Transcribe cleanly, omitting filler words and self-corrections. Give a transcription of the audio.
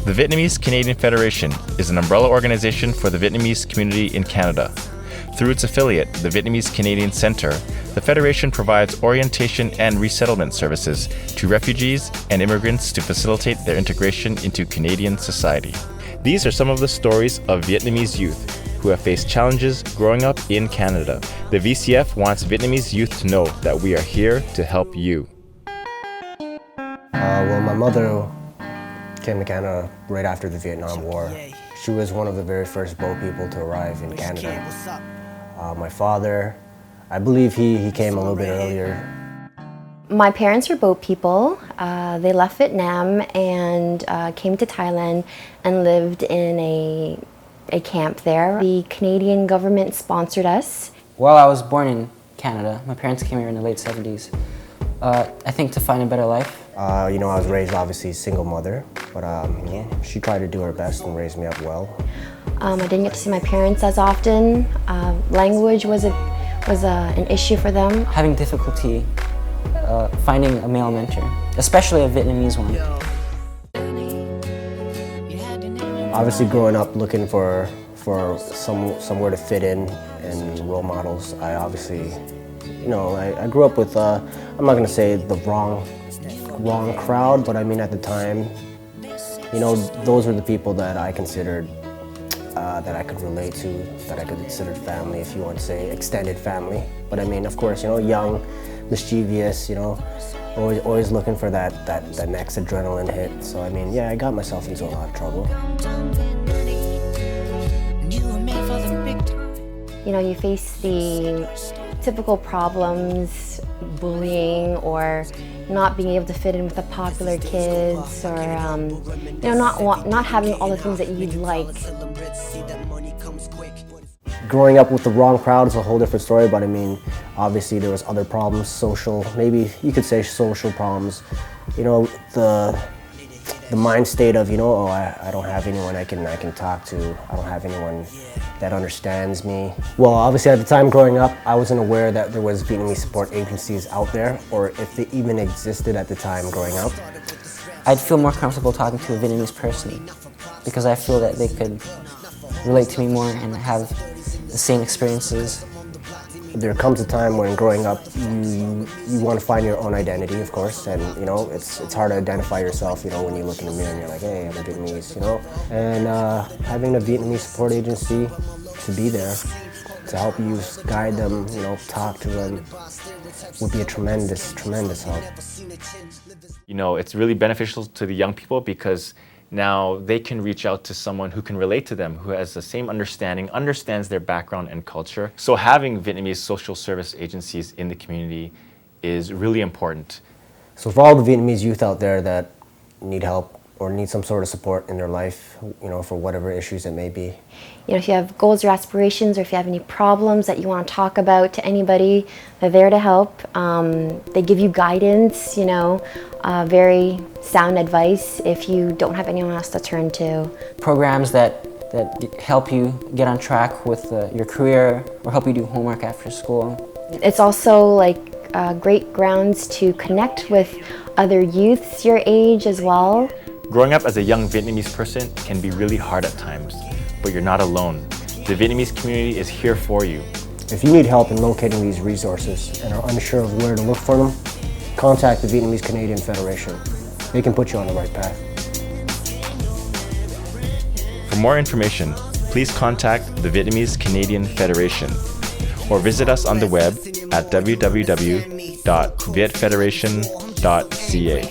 The Vietnamese Canadian Federation is an umbrella organization for the Vietnamese community in Canada. Through its affiliate, the Vietnamese Canadian Centre, the Federation provides orientation and resettlement services to refugees and immigrants to facilitate their integration into Canadian society. These are some of the stories of Vietnamese youth who have faced challenges growing up in Canada. The VCF wants Vietnamese youth to know that we are here to help you. Well, my mother came to Canada right after the Vietnam War. She was one of the very first boat people to arrive in Canada. My father, I believe he came a little bit earlier. My parents were boat people. They left Vietnam and came to Thailand and lived in a camp there. The Canadian government sponsored us. Well, I was born in Canada. My parents came here in the late 70s. I think to find a better life. I was raised obviously a single mother, but she tried to do her best and raise me up well. I didn't get to see my parents as often. Language was an issue for them. Having difficulty finding a male mentor, especially a Vietnamese one. Obviously, growing up looking for somewhere to fit in and role models, I obviously, I grew up with, I'm not going to say the wrong crowd, but I mean at the time, those were the people that I considered, that I could relate to, that I could consider family, if you want to say extended family. But I mean, of course, young, mischievous, always looking for that next adrenaline hit. So I mean, yeah, I got myself into a lot of trouble. You face the typical problems, bullying, or not being able to fit in with the popular kids, or not having all the things that you'd like. Growing up with the wrong crowd is a whole different story, but I mean, obviously there was other problems, social, maybe you could say social problems. The mind state of, I don't have anyone I can talk to. I don't have anyone that understands me. Well, obviously at the time growing up, I wasn't aware that there was Vietnamese support agencies out there, or if they even existed at the time growing up. I'd feel more comfortable talking to a Vietnamese person because I feel that they could relate to me more and have the same experiences. There comes a time when growing up, you want to find your own identity, of course, and it's hard to identify yourself, when you look in the mirror and you're like, hey, I'm a Vietnamese, And having a Vietnamese support agency to be there, to help you guide them, talk to them, would be a tremendous, tremendous help. It's really beneficial to the young people because now they can reach out to someone who can relate to them, who has the same understanding, understands their background and culture. So having Vietnamese social service agencies in the community is really important. So for all the Vietnamese youth out there that need help or need some sort of support in their life, for whatever issues it may be. If you have goals or aspirations, or if you have any problems that you want to talk about to anybody, they're there to help. They give you guidance, very sound advice if you don't have anyone else to turn to. Programs that help you get on track with your career or help you do homework after school. It's also great grounds to connect with other youths your age as well. Growing up as a young Vietnamese person can be really hard at times, but you're not alone. The Vietnamese community is here for you. If you need help in locating these resources and are unsure of where to look for them, contact the Vietnamese Canadian Federation. They can put you on the right path. For more information, please contact the Vietnamese Canadian Federation or visit us on the web at www.vietfederation.ca.